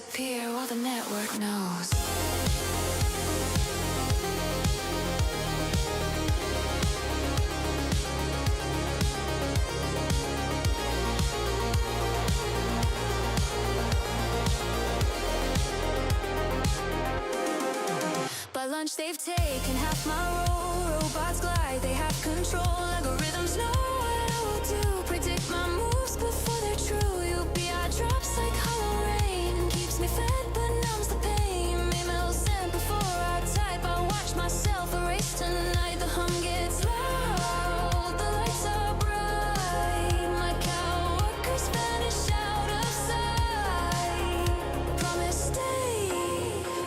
disappear while the network knows. By lunch they've taken half my role. Robots glide, they have control. Algorithms know what I will do. Predict my moves before they're true. UPI drops like hollow rain. Keeps me fed but numbs the pain. Emails sent before I type. I watch myself erase tonight. The hum gets loud, the lights are bright. My cow workers vanish out of sight. Promise stay,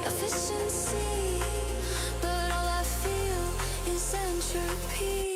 efficiency, but all I feel is entropy.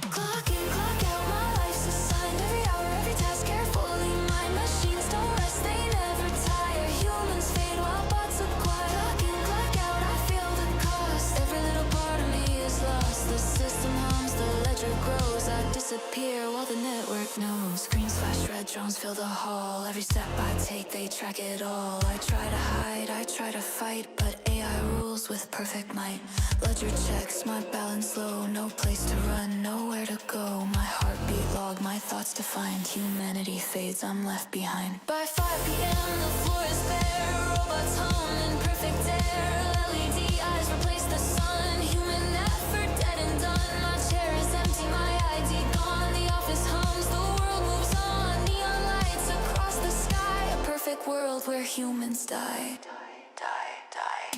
Clock in, clock out, my life's assigned. Every hour, every task carefully. My machines don't rest, they never tire. Humans fade while bots acquire. Clock in, clock out, I feel the cost. Every little part of me is lost. The system hums, the ledger grows. I disappear while the network knows. Screens flash, red drones fill the hall. Every step I take, they track it all. I try to hide, I try to fight, but AI rules with perfect might. Ledger checks, my balance low. No place to run, nowhere to go. My heartbeat log, my thoughts defined. Humanity fades, I'm left behind. By 5 p.m. the floor is bare. Robots hum in perfect air. LED eyes replace the sun. Human effort dead and done. My chair is empty, my ID gone. The office hums, the world moves on. Neon lights across the sky. A perfect world where humans die.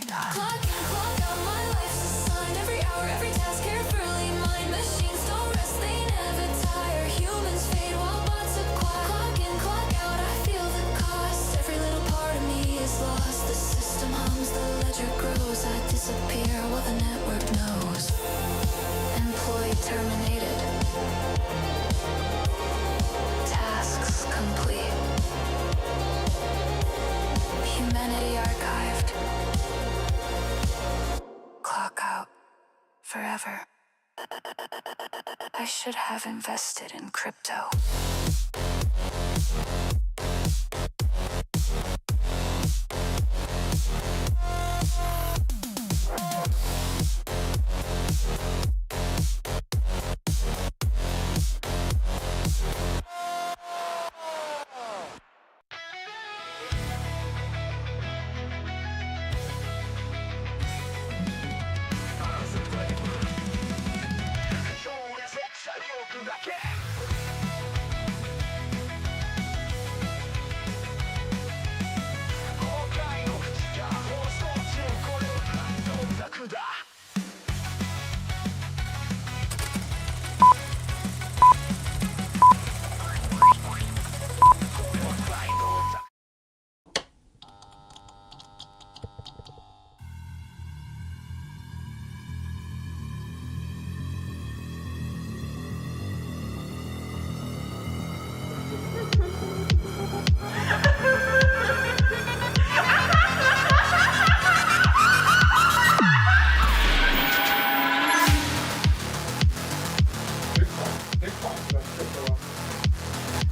Clock in, clock out, my life's assigned. Every hour, every task carefully. My machines don't rest, they never tire. Humans fade while bots acquire. Clock in, clock out, I feel the cost. Every little part of me is lost. The system hums, the ledger grows. I disappear while the network knows. Employee terminated. Tasks complete. Humanity archived. Clock out. Forever. I should have invested in crypto.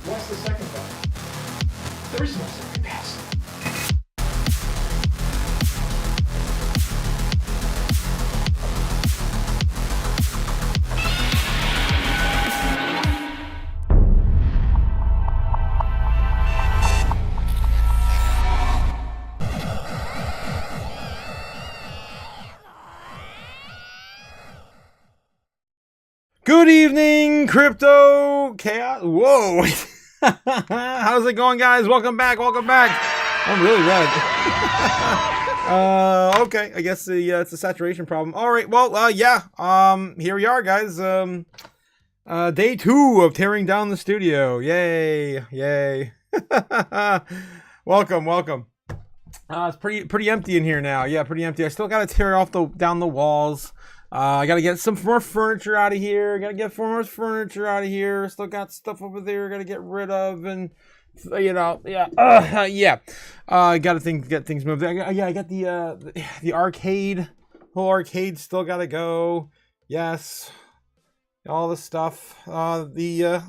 What's the second thought? There is no second pass. Good evening, Crypto Chaos. Whoa. How's it going, guys? Welcome back. Welcome back. I'm really red. Okay. I guess it's a saturation problem. All right. Well, yeah. Here we are, guys. Day 2 of tearing down the studio. Yay. Yay. Welcome. It's pretty empty in here now. Yeah, pretty empty. I still got to tear off down the walls. I gotta get some more furniture out of here. Still got stuff over there. Gotta get rid of, and yeah. Gotta get things moved. I got the arcade. Whole arcade still gotta go. Yes, all the stuff. The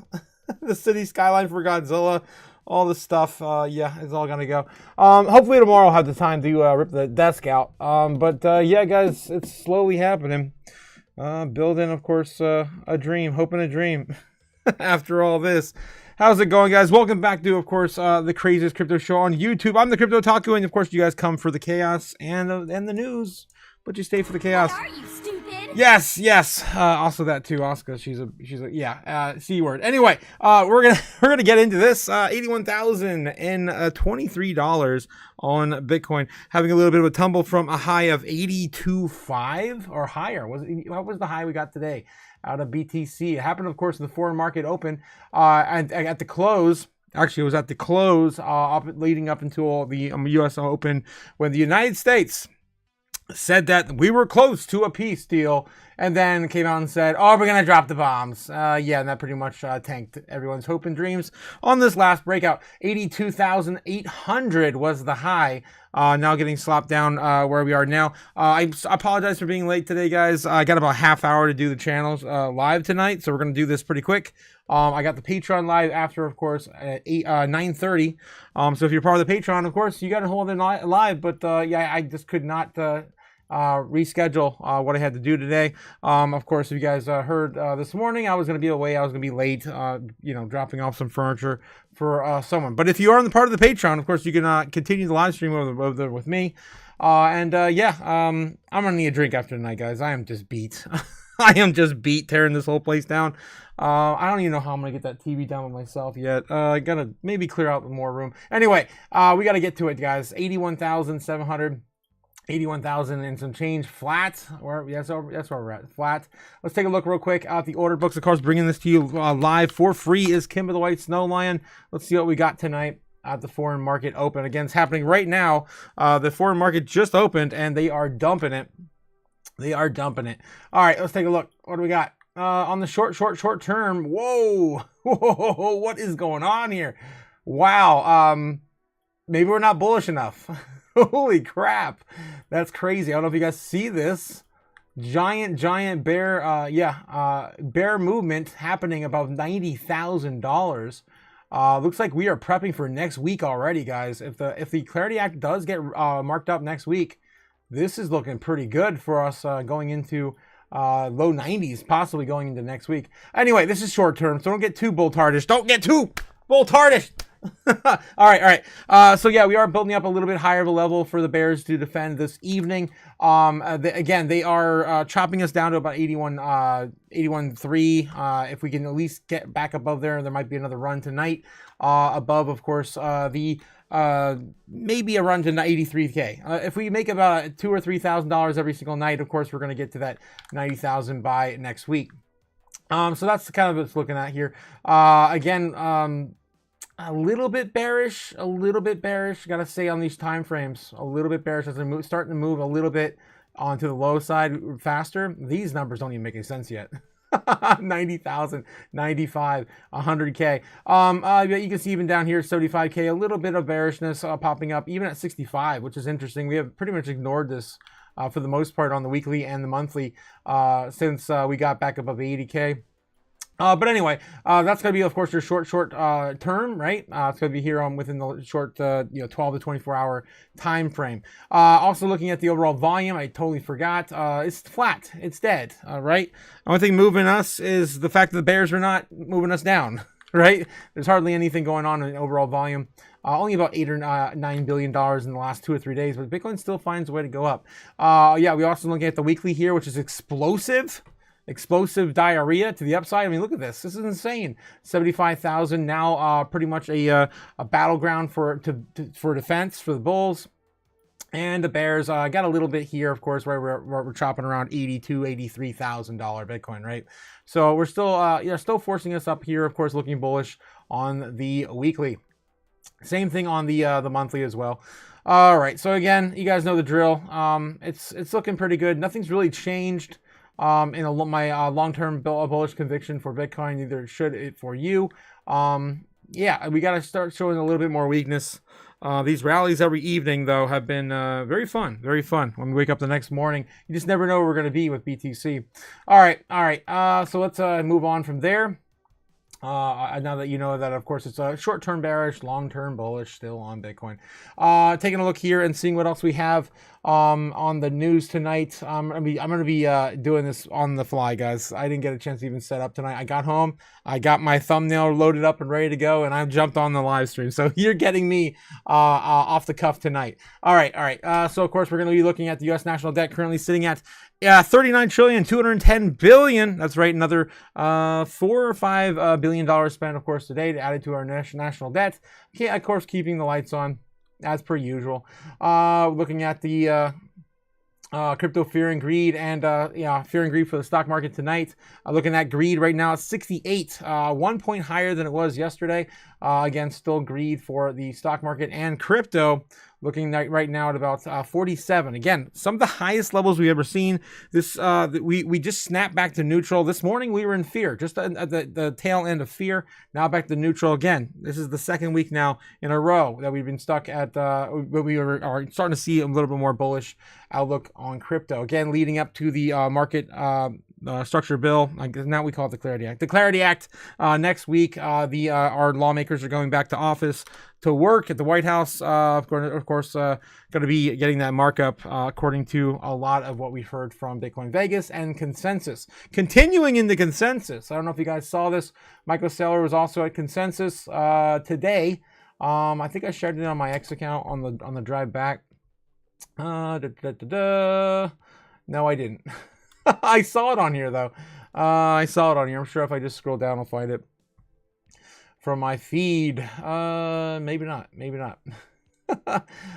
the city skyline for Godzilla. all this stuff. Yeah, it's all gonna go. Hopefully tomorrow I'll have the time to rip the desk out. But yeah, guys, it's slowly happening. Building, of course, a dream, hoping a dream. After all this, how's it going, guys? Welcome back to, of course, the craziest crypto show on YouTube. I'm the Crypto Otaku, and of course, you guys come for the chaos and the news, but you stay for the chaos. What are you, stupid? Yes. Also that too, Oscar. She's a yeah. C word. Anyway, we're gonna get into this. $81,023 on Bitcoin, having a little bit of a tumble from a high of 82.5 or higher. What was the high we got today out of BTC? It happened, of course, in the foreign market open, and at the close. Actually, it was at the close, leading up until the U.S. Open, when the United States said that we were close to a peace deal, and then came out and said, oh, we're going to drop the bombs. Yeah, and that pretty much tanked everyone's hope and dreams on this last breakout. 82,800 was the high. Now getting slapped down where we are now. I apologize for being late today, guys. I got about a half hour to do the channels live tonight, so we're going to do this pretty quick. I got the Patreon live after, of course, at 9:30. So if you're part of the Patreon, of course, you got to hold it live. But yeah, I just could not reschedule what I had to do today. Of course, if you guys heard this morning, I was going to be away. I was going to be late, dropping off some furniture for someone. But if you are in the part of the Patreon, of course, you can continue the live stream over with me. I'm going to need a drink after tonight, guys. I am just beat. I am just beat tearing this whole place down. I don't even know how I'm going to get that TV down with myself yet. I got to maybe clear out more room. Anyway, we got to get to it, guys. 81,700. 81,000 and some change flat. That's where we're at, flat. Let's take a look real quick at the order books. Of course, bringing this to you live for free is Kimber the White Snow Lion. Let's see what we got tonight at the foreign market open. Again, it's happening right now. The foreign market just opened, and they are dumping it. They are dumping it. All right, let's take a look. What do we got? On the short term. Whoa. What is going on here? Wow. Maybe we're not bullish enough. Holy crap. That's crazy. I don't know if you guys see this. Giant bear, bear movement happening above $90,000. Looks like we are prepping for next week already, guys. If the Clarity Act does get marked up next week, this is looking pretty good for us going into low 90s, possibly going into next week. Anyway, this is short term, so don't get too bull-tardish. Don't get too bull-tardish. all right. So yeah, we are building up a little bit higher of a level for the bears to defend this evening. They are chopping us down to about 81.3. If we can at least get back above there might be another run tonight. Above, of course, maybe a run to 83K. If we make about $2,000 or $3,000 every single night, of course, we're going to get to that 90,000 by next week. So that's kind of what it's looking at here. A little bit bearish. Gotta say on these time frames, a little bit bearish as they're starting to move a little bit onto the low side faster. These numbers don't even make any sense yet. 90,000, 95, 100K. You can see even down here, 75K, a little bit of bearishness popping up, even at 65, which is interesting. We have pretty much ignored this for the most part on the weekly and the monthly since we got back above 80K. But anyway, that's going to be, of course, your short term, right? It's going to be here within the short, 12 to 24 hour time frame. Also looking at the overall volume, I totally forgot. It's flat. It's dead, right? The only thing moving us is the fact that the bears are not moving us down, right? There's hardly anything going on in overall volume. Only about $8 or $9 billion in the last 2 or 3 days, but Bitcoin still finds a way to go up. We also looking at the weekly here, which is explosive diarrhea to the upside. I mean, look at this. This is insane. 75,000 now, pretty much a battleground for defense for the bulls. And the bears got a little bit here, of course, where we're chopping around $82,000, $83,000 Bitcoin, right? So we're still forcing us up here, of course, looking bullish on the weekly. Same thing on the monthly as well. All right. So again, you guys know the drill. It's looking pretty good. Nothing's really changed. My long-term bullish conviction for Bitcoin, neither should it for you. We got to start showing a little bit more weakness. These rallies every evening, though, have been very fun. When we wake up the next morning, you just never know where we're going to be with BTC. All right. So let's move on from there. Now that you know that, of course, it's a short-term bearish, long-term bullish still on Bitcoin. Taking a look here and seeing what else we have on the news tonight. I'm gonna be doing this on the fly, guys. I didn't get a chance to even set up tonight. I got home, I got my thumbnail loaded up and ready to go, and I jumped on the live stream. So you're getting me off the cuff tonight. All right. So of course we're gonna be looking at the U.S. national debt currently sitting at 39,210 billion. That's right, another $4 or $5 billion spent, of course, today to add it to our national debt. Okay, of course, keeping the lights on as per usual. Looking at the crypto fear and greed, and fear and greed for the stock market tonight. Looking at greed right now at 68, 1 point higher than it was yesterday. Again, still greed for the stock market and crypto. Looking right now at about 47. Again, some of the highest levels we've ever seen. This we just snapped back to neutral. This morning we were in fear, just at the tail end of fear. Now back to neutral again. This is the second week now in a row that we've been stuck at. We are starting to see a little bit more bullish outlook on crypto. Again, leading up to the market structure bill. Now we call it the Clarity Act. The Clarity Act next week. Our lawmakers are going back to office to work at the White House. Of course, going to be getting that markup according to a lot of what we've heard from Bitcoin Vegas and Consensus. Continuing in the Consensus. I don't know if you guys saw this. Michael Saylor was also at Consensus today. I think I shared it on my X account on the drive back. No, I didn't. I saw it on here though. I'm sure if I just scroll down, I'll find it from my feed. Maybe not.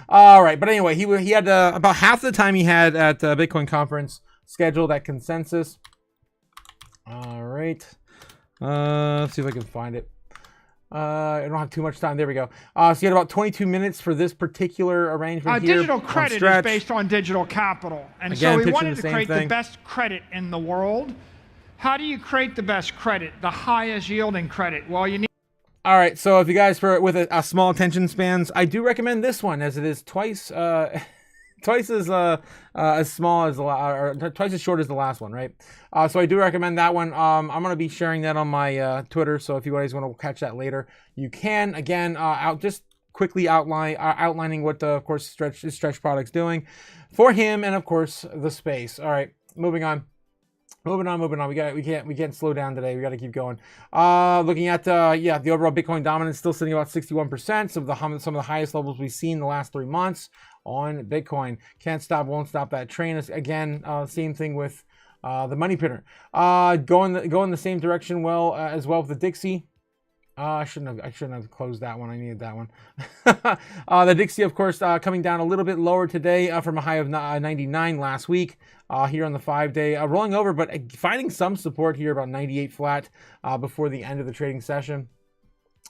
All right, but anyway, he had about half the time he had at the Bitcoin conference scheduled at Consensus. All right, let's see if I can find it. I don't have too much time. There we go. So you had about 22 minutes for this particular arrangement here. Digital credit is based on digital capital. And again, so we wanted to create the best credit in the world. How do you create the best credit, the highest yielding credit? Well, you need... All right, so if you guys, with a small attention spans, I do recommend this one, as it is twice as small as or twice as short as the last one, right? So I do recommend that one. I'm going to be sharing that on my Twitter, so if you guys want to catch that later, you can. Again, just quickly outlining what of course Stretch Product's doing for him, and of course the space. All right, moving on. We can't slow down today. We got to keep going. Looking at the overall Bitcoin dominance still sitting about 61%. Some of the highest levels we've seen in the last 3 months on Bitcoin. Can't stop, won't stop that train. Again, same thing with the money printer. Going the same direction as well with the Dixie. I shouldn't have closed that one. I needed that one. The Dixie, of course, coming down a little bit lower today from a high of 99 last week. Here on the 5-day, rolling over, but finding some support here about 98 flat before the end of the trading session.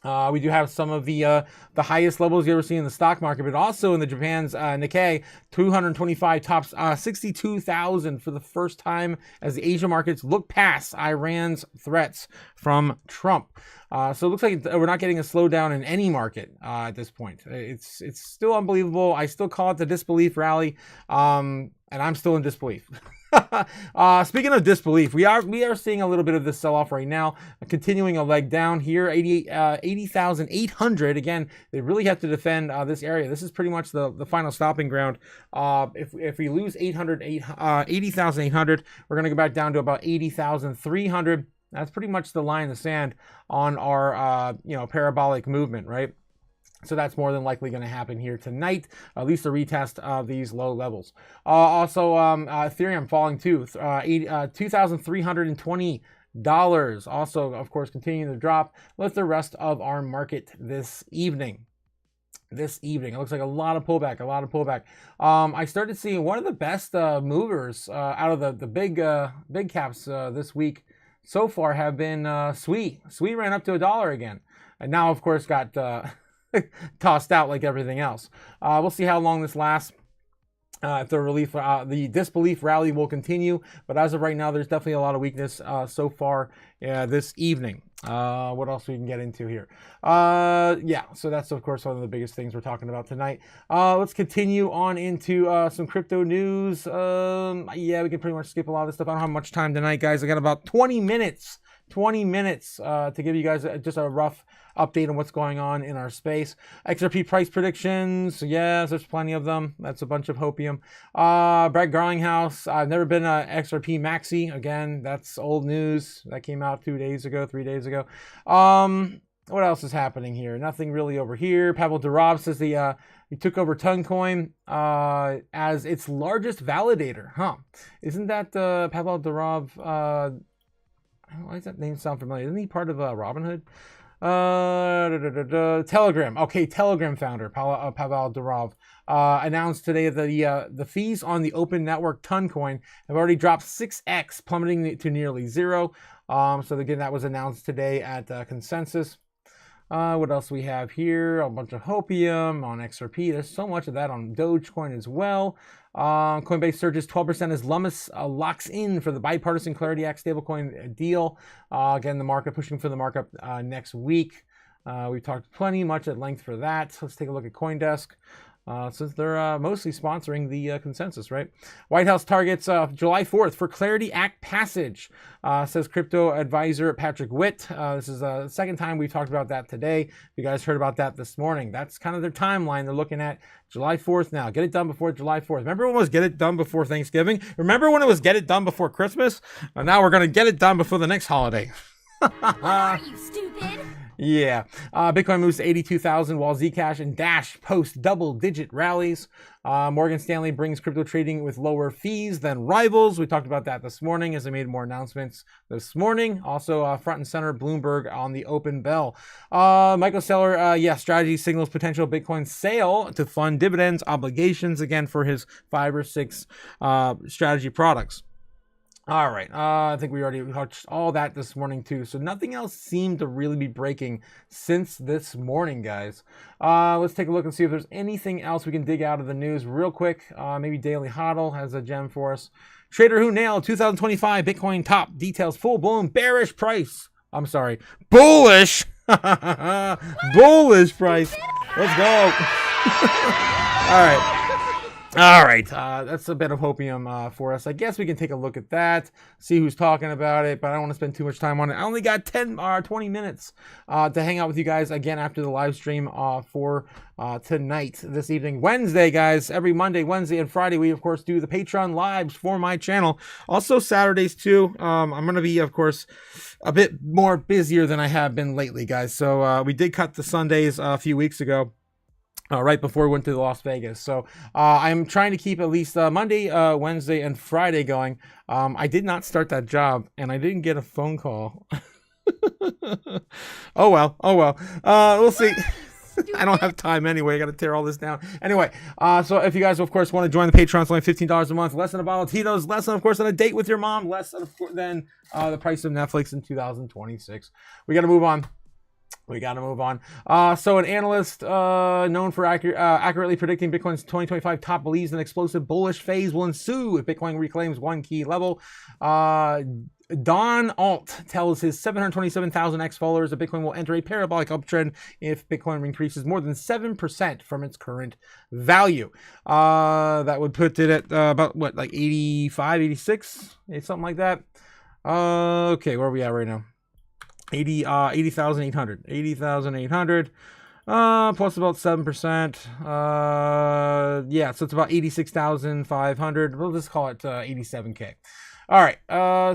We do have some of the highest levels you ever seen in the stock market, but also in the Japan's Nikkei, 225 tops 62,000 for the first time as the Asia markets look past Iran's threats from Trump. So it looks like we're not getting a slowdown in any market at this point. It's still unbelievable. I still call it the disbelief rally, and I'm still in disbelief. Speaking of disbelief, we are seeing a little bit of this sell-off right now, continuing a leg down here, 80,800. Again, they really have to defend this area. This is pretty much the final stopping ground. If we lose 80,800, we're going to go back down to about 80,300. That's pretty much the line in the sand on our parabolic movement, right? So that's more than likely going to happen here tonight, at least a retest of these low levels. Also, Ethereum falling too, $2,320. Also, of course, continuing to drop with the rest of our market this evening. It looks like a lot of pullback. I started seeing one of the best movers out of the big caps this week so far have been SWE. SWE ran up to $1 again, and now, of course, got tossed out like everything else. We'll see how long this lasts. If the disbelief rally will continue, but as of right now, there's definitely a lot of weakness so far this evening. What else we can get into here? So that's of course one of the biggest things we're talking about tonight. Let's continue on into some crypto news. We can pretty much skip a lot of this stuff. I don't have much time tonight, guys. I got about 20 minutes 20 minutes to give you guys just a rough update on what's going on in our space. XRP price predictions, yes, there's plenty of them. That's a bunch of hopium. Brett Garlinghouse, I've never been a XRP maxi. Again, that's old news. That came out 3 days ago. What else is happening here? Nothing really over here. Pavel Durov says he took over Toncoin as its largest validator. Huh? Isn't that Pavel Durov? Why does that name sound familiar? Isn't he part of Robinhood? Telegram. Okay, Telegram founder Pavel Durov announced today that the fees on the open network Toncoin have already dropped 6x, plummeting to nearly zero. So again, that was announced today at Consensus. What else we have here? A bunch of hopium on XRP. There's so much of that on Dogecoin as well. Coinbase surges 12% as Lummis locks in for the bipartisan Clarity Act stablecoin deal. Again, the market pushing for the markup next week. We've talked much at length for that. Let's take a look at CoinDesk. Since they're mostly sponsoring the Consensus, right? White House targets July 4th for Clarity Act passage, says crypto advisor Patrick Witt. This is the second time we've talked about that today. You guys heard about that this morning. That's kind of their timeline. They're looking at July 4th now. Get it done before July 4th. Remember when it was get it done before Thanksgiving? Remember when it was get it done before Christmas? And now we're going to get it done before the next holiday. Are you stupid? Yeah. Bitcoin moves to 82,000 while Zcash and Dash post double-digit rallies. Morgan Stanley brings crypto trading with lower fees than rivals. We talked about that this morning as they made more announcements this morning. Also, front and center, Bloomberg on the open bell. Michael Saylor, strategy signals potential Bitcoin sale to fund dividends obligations, again, for his 5 or 6 strategy products. All right, I think we already touched all that this morning too, so nothing else seemed to really be breaking since this morning, guys. Let's take a look and see if there's anything else we can dig out of the news real quick. Maybe Daily Hodl has a gem for us. Trader who nailed 2025 Bitcoin top details full-blown bearish price. I'm sorry, bullish, bullish price. Let's go. All right, that's a bit of hopium for us. I guess we can take a look at that, see who's talking about it, but I don't want to spend too much time on it. I only got 20 minutes to hang out with you guys again after the live stream for tonight, this evening. Wednesday, guys, every Monday, Wednesday, and Friday, we, of course, do the Patreon lives for my channel. Also, Saturdays, too. I'm going to be, of course, a bit more busier than I have been lately, guys. So we did cut the Sundays a few weeks ago. Right before we went to Las Vegas. So I'm trying to keep at least Monday, Wednesday, and Friday going. I did not start that job, and I didn't get a phone call. Oh well. We'll see. I don't have time anyway. I got to tear all this down. Anyway, so if you guys, of course, want to join the Patreon, it's only $15 a month. Less than a bottle of Tito's. Less than, of course, than a date with your mom. Less than the price of Netflix in 2026. We got to move on. So an analyst known for accurately predicting Bitcoin's 2025 top believes an explosive bullish phase will ensue if Bitcoin reclaims one key level. Don Alt tells his 727,000 followers that Bitcoin will enter a parabolic uptrend if Bitcoin increases more than 7% from its current value. That would put it at about, what, like 85, 86? Something like that. Okay, where are we at right now? 80,800. 80,800 plus about 7%. Yeah, so it's about 86,500. We'll just call it 87K. All right.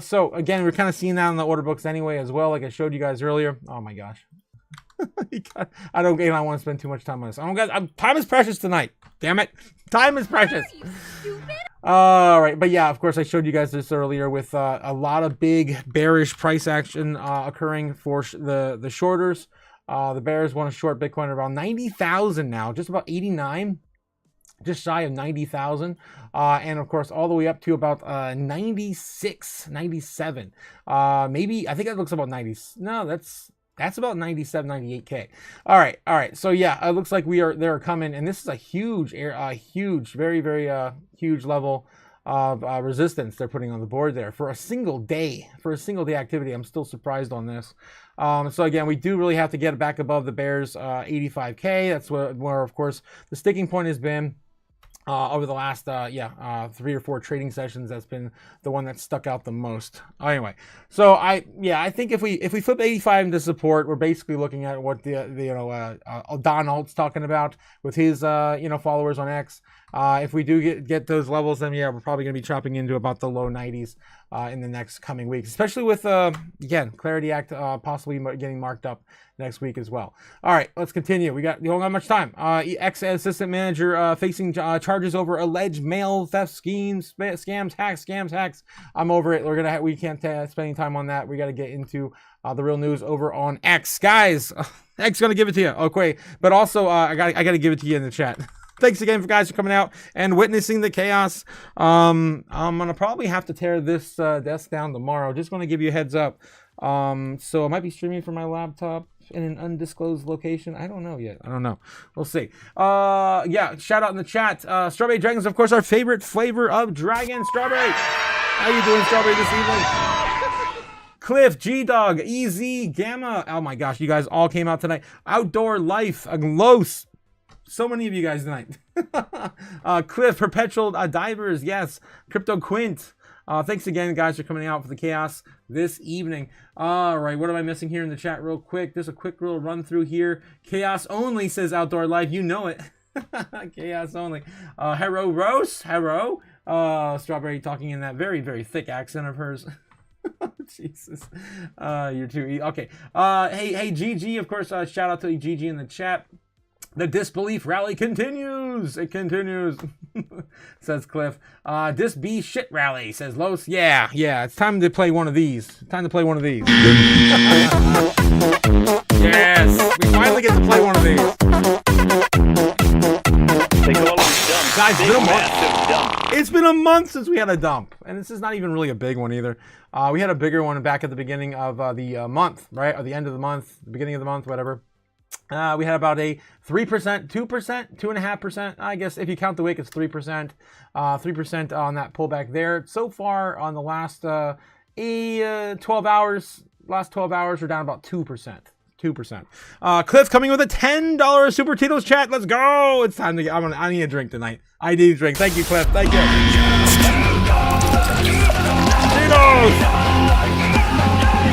So again, we're kind of seeing that in the order books anyway as well, like I showed you guys earlier. Oh my gosh. I don't want to spend too much time on this. Time is precious tonight. Damn it. Time is precious. All right, but yeah, of course, I showed you guys this earlier with a lot of big bearish price action occurring for the shorters. The bears want to short Bitcoin around 90,000 now, just about 89, just shy of 90,000. And of course, all the way up to about 96, 97. Maybe, I think that looks about 90. No, that's about 97, 98K. All right. So yeah, it looks like they're coming, and this is a huge, very, very huge level of resistance they're putting on the board there for a single day activity. I'm still surprised on this. So again, we do really have to get back above the bears 85K. That's where of course the sticking point has been. over the last 3 or 4 trading sessions. That's been the one that stuck out the most. Anyway, so I think if we flip 85 into support, we're basically looking at what Don Alt's talking about with his followers on X. If we do get those levels, then we're probably going to be chopping into about the low 90s in the next coming weeks, especially with again, Clarity Act possibly getting marked up next week as well. All right, let's continue. We don't have much time. Ex assistant manager facing charges over alleged mail theft schemes, scams, hacks. I'm over it. We can't spend any time on that. We got to get into the real news over on X, guys. X gonna give it to you, okay? But also, I gotta give it to you in the chat. Thanks again for guys for coming out and witnessing the chaos. I'm gonna probably have to tear this desk down tomorrow. Just gonna give you a heads up. So I might be streaming from my laptop in an undisclosed location. I don't know yet. I don't know. We'll see. Shout out in the chat. Strawberry Dragons, of course, our favorite flavor of dragon. Strawberry. How you doing, Strawberry, this evening? Cliff, G-Dog, EZ, Gamma. Oh my gosh, you guys all came out tonight. Outdoor Life, Los. So many of you guys tonight. Cliff, Perpetual Divers, yes. Crypto Quint. Thanks again, guys, for coming out for the chaos this evening. All right, what am I missing here in the chat real quick? There's a quick little run through here. Chaos only, says Outdoor Life. You know it. Chaos only. Hero Rose. Hero. Strawberry talking in that very, very thick accent of hers. Jesus. You're too... Okay. Hey, GG, of course, shout out to GG in the chat. The disbelief rally continues. It continues, says Cliff. Disbe shit rally, says Los. Yeah. It's time to play one of these. Yes, we finally get to play one of these. Guys, it's been a month. It's been a month since we had a dump, and this is not even really a big one either. We had a bigger one back at the beginning of the month, right, or the end of the month, beginning of the month, whatever. We had about a 3%, 2%, 2.5%. I guess if you count the wick, it's 3%. 3% on that pullback there. So far on the last 12 hours, we're down about 2%. 2%. Cliff coming with a $10 Super Tito's chat. Let's go. It's time to get. I need a drink tonight. I need a drink. Thank you, Cliff. Thank you. Tito's.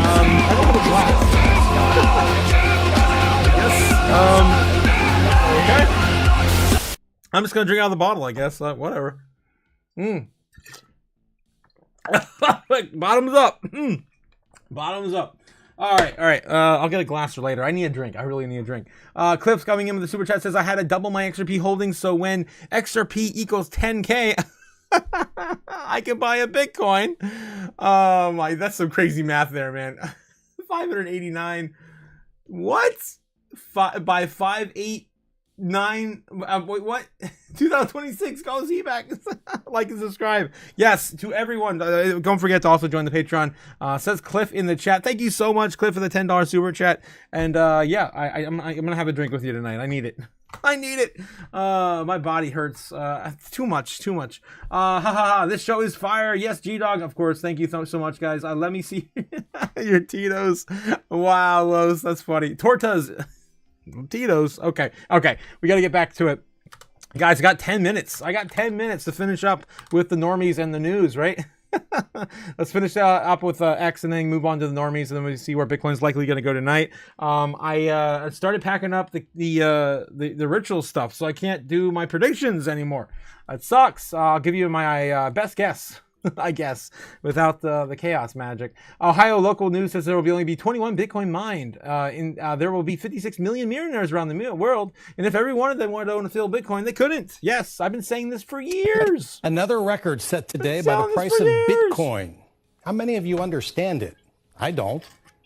I don't have a glass. Okay. I'm just gonna drink out of the bottle, I guess. Whatever. Bottoms up. Bottoms up. All right. I'll get a glass for later. I need a drink. I really need a drink. Cliff's coming in with the super chat, says I had to double my XRP holdings, so when XRP equals 10K, I can buy a Bitcoin. That's some crazy math there, man. 589. What? By 589. Wait, what? 2026. Go see back. Like and subscribe. Yes, to everyone. Don't forget to also join the Patreon. Says Cliff in the chat. Thank you so much, Cliff, for the $10 super chat. And I'm gonna have a drink with you tonight. I need it. My body hurts. Too much. This show is fire. Yes, G-Dog, of course. Thank you so much, guys. Let me see your Tito's. Wow, Los, that's funny. Tortas. Tito's. Okay. We got to get back to it. Guys, I got 10 minutes. To finish up with the normies and the news, right? Let's finish up with X and then move on to the normies, and then we see where Bitcoin's likely going to go tonight. I started packing up the ritual stuff, so I can't do my predictions anymore. It sucks. I'll give you my best guess, I guess, without the chaos magic. Ohio local news says there will only be 21 Bitcoin mined. There will be 56 million millionaires around the world, and if every one of them wanted to own a fill Bitcoin, they couldn't. Yes, I've been saying this for years. Another record set today by the price of Bitcoin. How many of you understand it? I don't.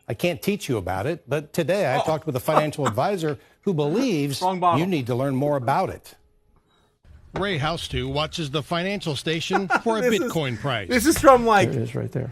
I can't teach you about it, but today I talked with a financial advisor who believes you need to learn more about it. Ray House2 watches the financial station for a Bitcoin price. This is from like... There it is right there.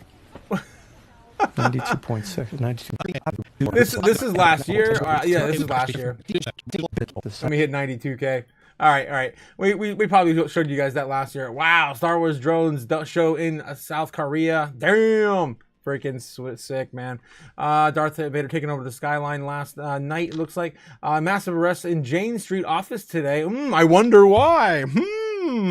92.6, 92. This is last year? This is last year. Let me hit 92K. All right. We probably showed you guys that last year. Wow, Star Wars drones show in South Korea. Damn. Freaking sick, man. Darth Vader taking over the skyline last night, it looks like. Massive arrest in Jane Street office today. I wonder why.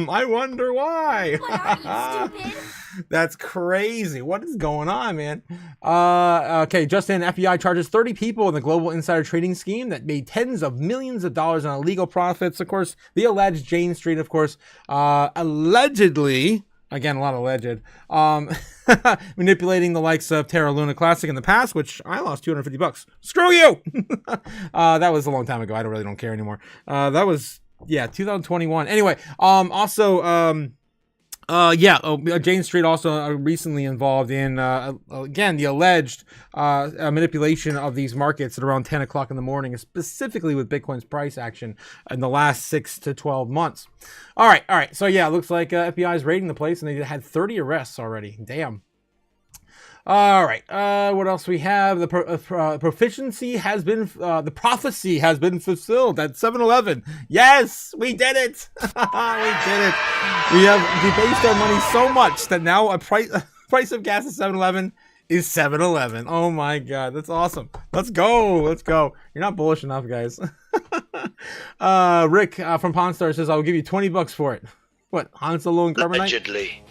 I wonder why. What are you, stupid? That's crazy. What is going on, man? Okay, just in, FBI charges 30 people in the global insider trading scheme that made tens of millions of dollars on illegal profits. Of course, the alleged Jane Street, of course, allegedly, again, a lot of alleged, manipulating the likes of Terra Luna Classic in the past, which I lost $250. Screw you! That was a long time ago. I don't care anymore. That was, yeah, 2021. Anyway, Jane Street also recently involved in, again, the alleged manipulation of these markets at around 10 o'clock in the morning, specifically with Bitcoin's price action in the last 6 to 12 months. All right. So, yeah, it looks like FBI is raiding the place, and they had 30 arrests already. Damn. All right. What else we have? The proficiency has been, the prophecy has been fulfilled at 7-Eleven. Yes, we did it. We did it. We have debased our money so much that now a price of gas at 7-Eleven is 7-Eleven. Oh my God, that's awesome. Let's go. You're not bullish enough, guys. Rick from Pawn Star says, "I'll give you $20 for it." What? Han Solo and Carbonite? Allegedly.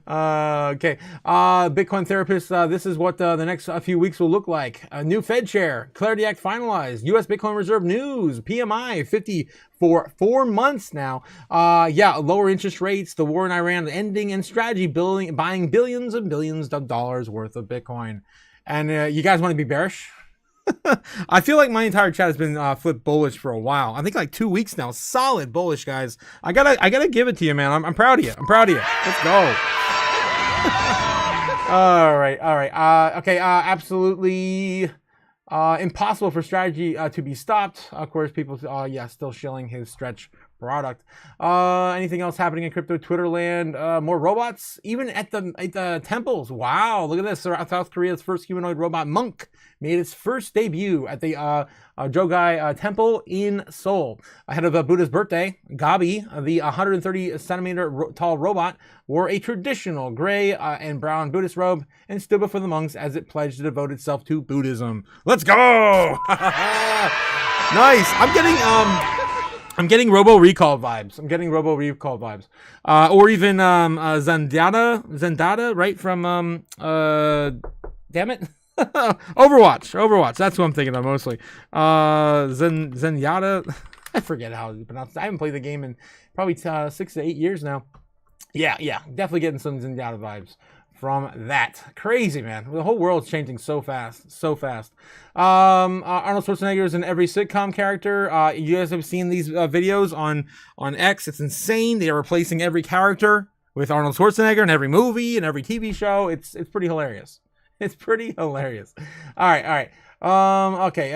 Okay. Bitcoin therapist, this is what the next few weeks will look like. A new Fed chair, Clarity Act finalized, U.S. Bitcoin Reserve news, PMI 50 for 4 months now. Lower interest rates, the war in Iran ending, and strategy buying billions and billions of dollars worth of Bitcoin. And you guys want to be bearish? I feel like my entire chat has been flipped bullish for a while. I think like 2 weeks now. Solid bullish, guys. I gotta give it to you, man. I'm proud of you. Let's go. All right. Okay. Absolutely impossible for strategy to be stopped. Of course, people, still shilling his stretch product. Anything else happening in crypto Twitter land? More robots, even at the temples. Wow, look at this. South Korea's first humanoid robot Monk made its first debut at the Jogai Temple in Seoul. Ahead of Buddha's birthday, Gabi, the 130 centimeter tall robot, wore a traditional gray and brown Buddhist robe and stood before the monks as it pledged to devote itself to Buddhism. Let's go! Nice. I'm getting Robo Recall vibes. Or even Zendata, right, from damn it. Overwatch. That's what I'm thinking of mostly. Zenyatta. I forget how it's pronounced. I haven't played the game in probably 6 to 8 years now. Yeah. Definitely getting some Zenyatta vibes from that. Crazy, man. The whole world's changing so fast. Arnold Schwarzenegger is in every sitcom character. You guys have seen these videos on X. It's insane. They are replacing every character with Arnold Schwarzenegger in every movie and every TV show. It's pretty hilarious. All right. Okay.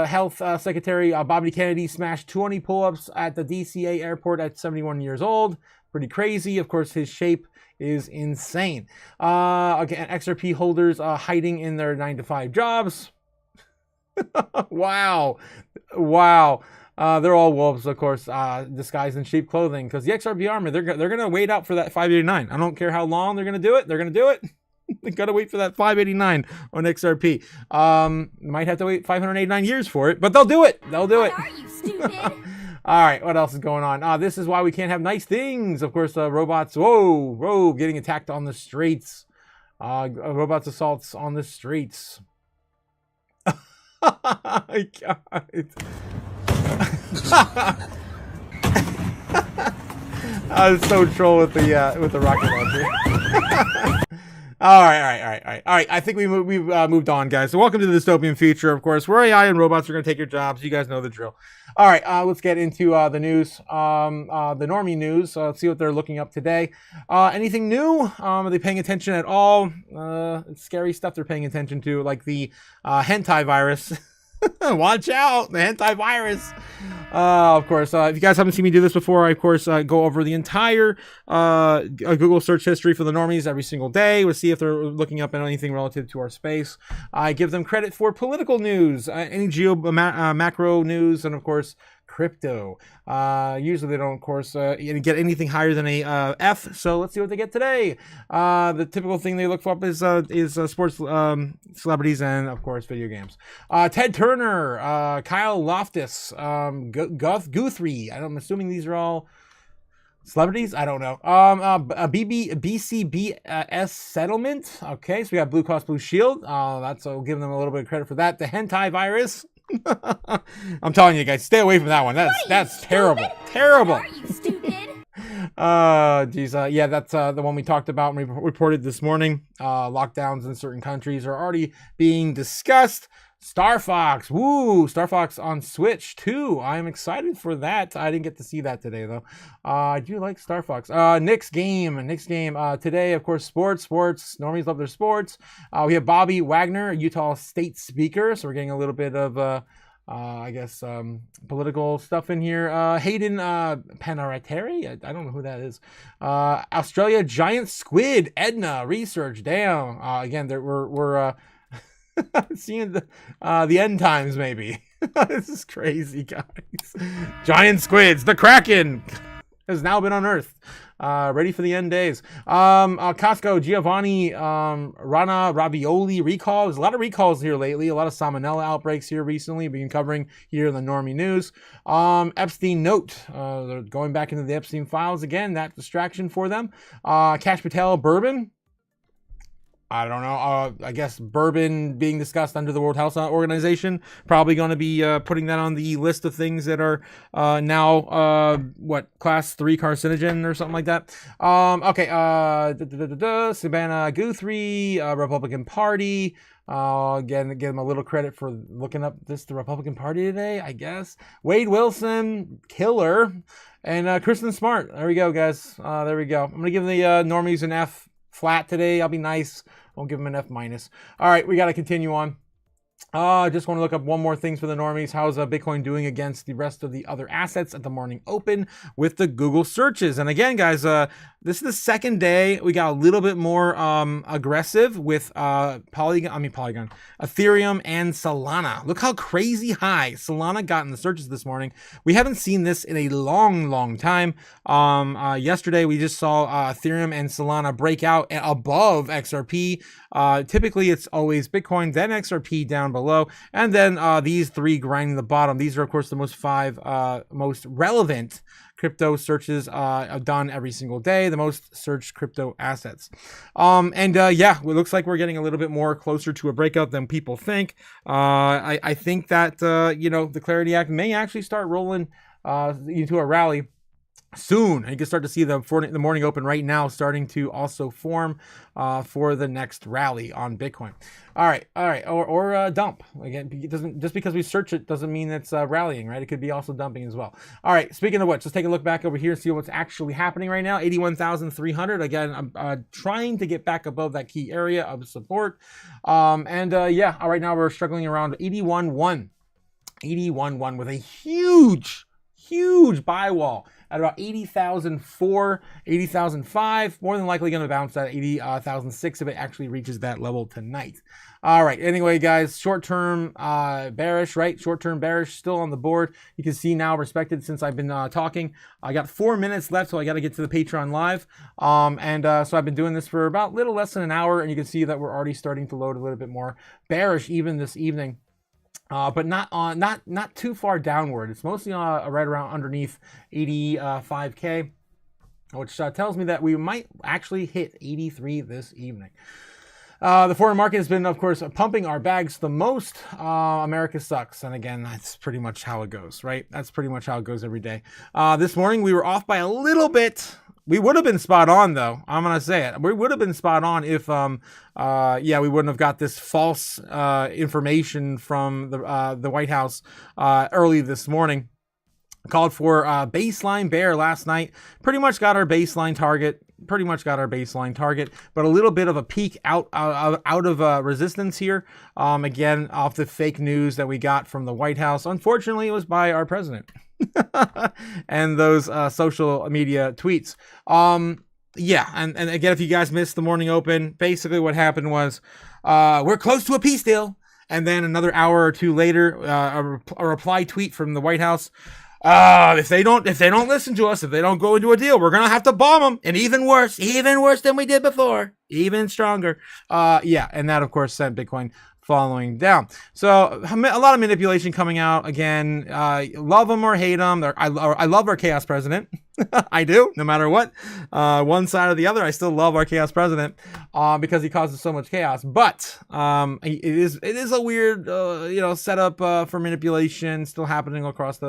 Health Secretary Bobby Kennedy smashed 20 pull-ups at the DCA airport at 71 years old. Pretty crazy. Of course, his shape is insane. Again, XRP holders hiding in their 9-to-5 jobs. Wow. They're all wolves, of course, disguised in sheep clothing. Because the XRP armor, they're gonna wait out for that 589. I don't care how long they're gonna do it. They gotta wait for that 589 on XRP. Might have to wait 589 years for it, but they'll do it. What are you, stupid? All right, what else is going on? This is why we can't have nice things. Of course, robots. Whoa, getting attacked on the streets. Robots assaults on the streets. I was so troll with the rocket launcher. All right. I think we've moved on, guys. So welcome to the dystopian future, of course, where AI and robots are going to take your jobs. You guys know the drill. All right, let's get into the news, the normie news. Let's see what they're looking up today. Anything new? Are they paying attention at all? It's scary stuff they're paying attention to, like the hentai virus. Watch out, the hentai virus. Of course, if you guys haven't seen me do this before, I, of course, go over the entire Google search history for the normies every single day. We'll see if they're looking up at anything relative to our space. I give them credit for political news, any macro news, and, of course, crypto. Usually they don't, of course, get anything higher than a F. So let's see what they get today. The typical thing they look up is sports celebrities and, of course, video games. Ted Turner, Kyle Loftus, Guthrie. I'm assuming these are all Celebrities? I don't know. BCBS settlement. Okay, so we got Blue Cross Blue Shield. That's I'll give them a little bit of credit for that. The hentai virus. I'm telling you guys, stay away from that one. That's terrible. Terrible. Are you stupid? Geez. Yeah, that's the one we talked about and we reported this morning. Lockdowns in certain countries are already being discussed. Star Fox, woo! Star Fox on Switch too. I'm excited for that. I didn't get to see that today though. I do like Star Fox. Nick's game. Today, of course, sports. Normies love their sports. We have Bobby Wagner, Utah State Speaker. So we're getting a little bit of political stuff in here. Hayden Panarateri, I don't know who that is. Australia giant squid. Edna research. Damn. Again, we're seeing the end times maybe. This is crazy, guys. Giant squids. The Kraken has now been unearthed. Ready for the end days. Costco, Giovanni, Rana, Ravioli recall. There's a lot of recalls here lately. A lot of salmonella outbreaks here recently. We've been covering here in the Normie News. Epstein note. They're going back into the Epstein files again. That distraction for them. Cash Patel, bourbon. I don't know. I guess bourbon being discussed under the World Health Organization. Probably going to be putting that on the list of things that are now, class 3 carcinogen or something like that. Okay. Savannah Guthrie, Republican Party. Again, give them a little credit for looking up the Republican Party today, I guess. Wade Wilson, killer. And Kristen Smart. There we go, guys. There we go. I'm going to give the normies an F flat today. I'll be nice. Won't give them an F minus. All right, we got to continue on. Just want to look up one more thing for the normies. How's Bitcoin doing against the rest of the other assets at the morning open with the Google searches? And again, guys, this is the second day. We got a little bit more aggressive with Polygon, Ethereum, and Solana. Look how crazy high Solana got in the searches this morning. We haven't seen this in a long time. Yesterday, we just saw Ethereum and Solana break out above XRP. Typically, it's always Bitcoin, then XRP down below, and then these three grinding the bottom. These are, of course, the five most relevant crypto searches done every single day, the most searched crypto assets. Yeah, it looks like we're getting a little bit more closer to a breakout than people think. I think that, the Clarity Act may actually start rolling into a rally soon. You can start to see the morning open right now starting to also form for the next rally on Bitcoin. All right, or dump. Again, it doesn't, just because we search it doesn't mean it's rallying, right? It could be also dumping as well. All right, speaking of which, let's take a look back over here and see what's actually happening right now. 81,300. Again, I'm trying to get back above that key area of support. Right now we're struggling around 81.1. 81.1 with a huge buy wall at about 80,004, 80,005. More than likely going to bounce at 80,006 if it actually reaches that level tonight. All right. Anyway, guys, short-term bearish, right? Short-term bearish still on the board. You can see now respected since I've been talking. I got 4 minutes left, so I got to get to the Patreon live. So I've been doing this for about a little less than an hour, and you can see that we're already starting to load a little bit more bearish even this evening. But not too far downward. It's mostly right around underneath 85K, which tells me that we might actually hit 83 this evening. The foreign market has been, of course, pumping our bags the most. America sucks. And again, that's pretty much how it goes, right? That's pretty much how it goes every day. This morning, we were off by a little bit. We would have been spot on, though. I'm going to say it. We would have been spot on if, we wouldn't have got this false information from the White House early this morning. Called for baseline bear last night. Pretty much got our baseline target. But a little bit of a peak out of resistance here. Again, off the fake news that we got from the White House. Unfortunately, it was by our president. And those social media tweets. And again, if you guys missed the morning open, basically what happened was we're close to a peace deal. And then another hour or two later, a reply tweet from the White House. If they don't listen to us, if they don't go into a deal, we're going to have to bomb them. And even worse than we did before, even stronger. And that, of course, sent Bitcoin following down. So a lot of manipulation coming out again. Love them or hate them. I love our chaos president. I do, no matter what. One side or the other, I still love our chaos president because he causes so much chaos. But it is a weird, setup for manipulation still happening across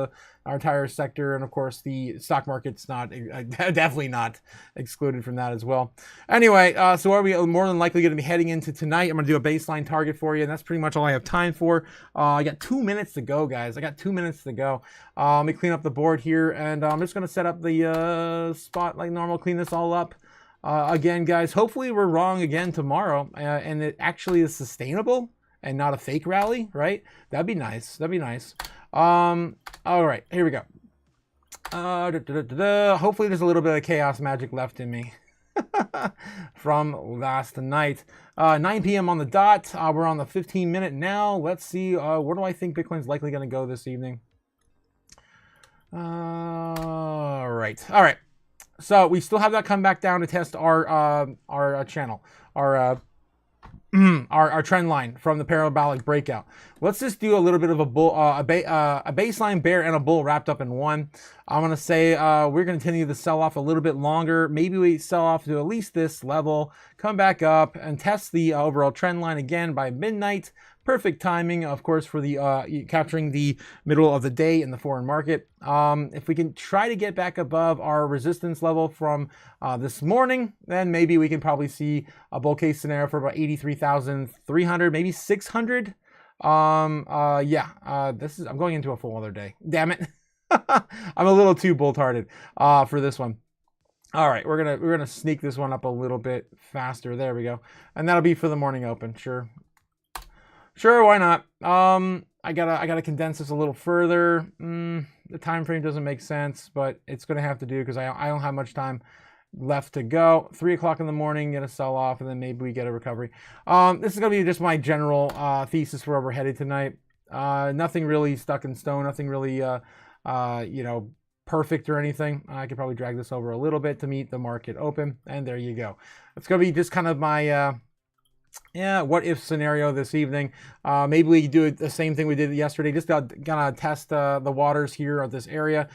our entire sector, and of course the stock market's not definitely not excluded from that as well. Anyway, so what are we more than likely going to be heading into tonight? I'm going to do a baseline target for you, and that's pretty much all I have time for. I got 2 minutes to go, guys. I got 2 minutes to go. Let me clean up the board here, and I'm just going to set up the spot like normal, clean this all up. Again, guys, hopefully we're wrong again tomorrow, and it actually is sustainable and not a fake rally, right? That'd be nice. That'd be nice. All right, here we go. Hopefully there's a little bit of chaos magic left in me from last night. 9 p.m. on the dot. We're on the 15-minute now. Let's see. Where do I think Bitcoin's likely going to go this evening? All right. So we still have that come back down to test our channel, our trend line from the parabolic breakout. Let's just do a little bit of a bull, a baseline bear and a bull wrapped up in one. I'm going to say we're going to continue to sell off a little bit longer. Maybe we sell off to at least this level, come back up and test the overall trend line again by midnight. Perfect timing, of course, for the capturing the middle of the day in the foreign market. If we can try to get back above our resistance level from this morning, then maybe we can probably see a bull case scenario for about 83,300, maybe 600. I'm going into a full other day. Damn it. I'm a little too bull-hearted for this one. All right, we're gonna sneak this one up a little bit faster. There we go, and that'll be for the morning open. Sure, why not? I gotta condense this a little further. The time frame doesn't make sense, but it's gonna have to do because I don't have much time left to go. 3 o'clock in the morning, get a sell off, and then maybe we get a recovery. This is gonna be just my general thesis for where we're headed tonight. Nothing really stuck in stone. Nothing really perfect or anything. I could probably drag this over a little bit to meet the market open, and there you go. It's gonna be just kind of my what if scenario this evening. Maybe we do the same thing we did yesterday, just gonna test the waters here at this area,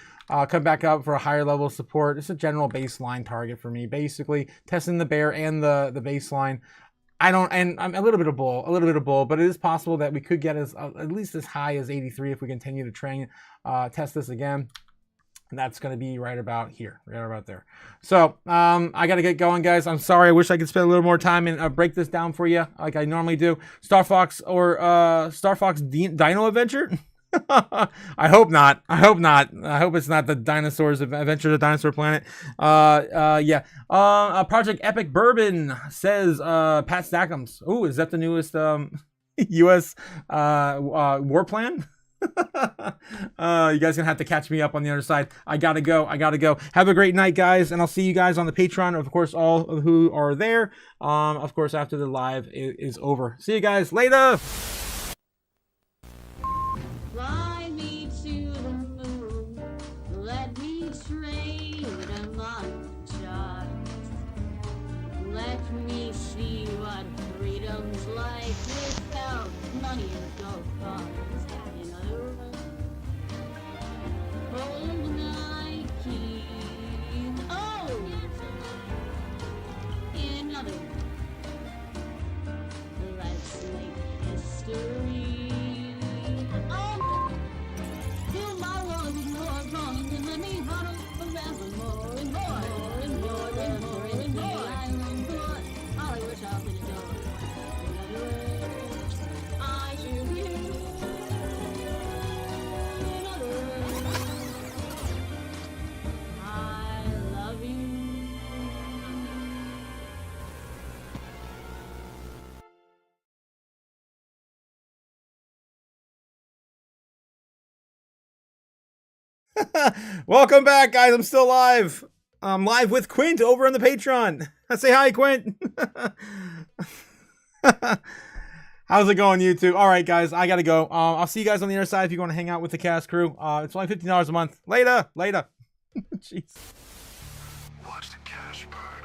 come back up for a higher level of support. It's a general baseline target for me, basically testing the bear and the baseline. And I'm a little bit of bull, but it is possible that we could get at least as high as 83 if we continue to test this again. And that's going to be right about here, right about there. So I got to get going, guys. I'm sorry. I wish I could spend a little more time and break this down for you like I normally do. Star Fox Dino Adventure? I hope not. I hope it's not the dinosaurs adventure to Dinosaur Planet. Project Epic Bourbon says Pat Stackham's. Ooh, is that the newest U.S. war plan? You guys gonna have to catch me up on the other side. I gotta go. Have a great night, guys, and I'll see you guys on the Patreon. Of course, all who are there. Of course, after the live is over. See you guys later. Fly me to the moon. Let me trade among the stars. Let me see what freedom's like without money or gold bars. Hold my key. Oh! Another. Let's make history. Oh! Fill my lungs with more wrongs and let me huddle forever more and more and more and more and more. I long for Hollywood shop in the door. In other words, I choose you. Welcome back, guys. I'm still live. I'm live with Quint over on the Patreon. Say hi, Quint. How's it going, YouTube? All right, guys, I gotta go. I'll see you guys on the other side if you want to hang out with the cast crew. It's only $15 a month. Later. Jeez. Watch the cash burn.